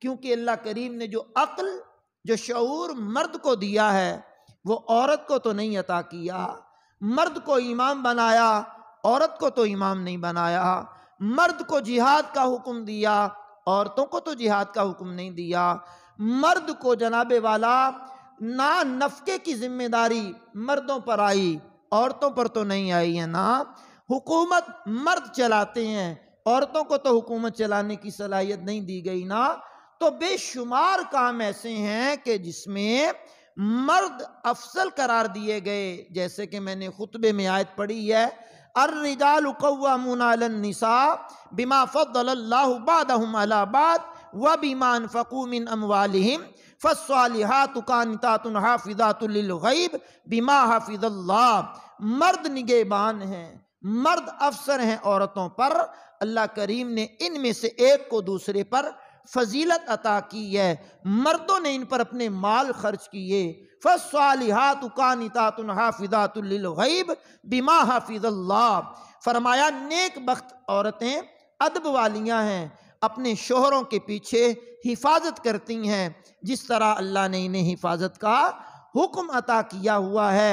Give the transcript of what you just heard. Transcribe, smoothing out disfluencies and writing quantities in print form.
کیونکہ اللہ کریم نے جو عقل، جو شعور مرد کو دیا ہے وہ عورت کو تو نہیں عطا کیا۔ مرد کو امام بنایا، عورت کو تو امام نہیں بنایا۔ مرد کو جہاد کا حکم دیا، عورتوں کو تو جہاد کا حکم نہیں دیا۔ مرد کو جناب والا نفقے کی ذمہ داری مردوں پر آئی، عورتوں پر تو نہیں آئی ہے نا۔ حکومت مرد چلاتے ہیں، عورتوں کو تو حکومت چلانے کی صلاحیت نہیں دی گئی نا۔ تو بے شمار کام ایسے ہیں کہ جس میں مرد افضل قرار دیے گئے، جیسے کہ میں نے خطبے میں آیت پڑھی ہے، الرجال قوامون علی النساء بما فضل اللہ بعضهم علی بعض وبما انفقوا من اموالهم فالصالحات قانتات حافظات للغیب بما حفظ اللہ۔ مرد نگہبان ہیں، مرد افسر ہیں عورتوں پر۔ اللہ کریم نے ان میں سے ایک کو دوسرے پر فضیلت عطا کی ہے، مردوں نے ان پر اپنے مال خرچ کیے۔ فالصالحات قانتات حافظات للغیب بما حفظ اللہ، فرمایا نیک بخت عورتیں ادب والیاں ہیں، اپنے شوہروں کے پیچھے حفاظت کرتی ہیں جس طرح اللہ نے انہیں حفاظت کا حکم عطا کیا ہوا ہے۔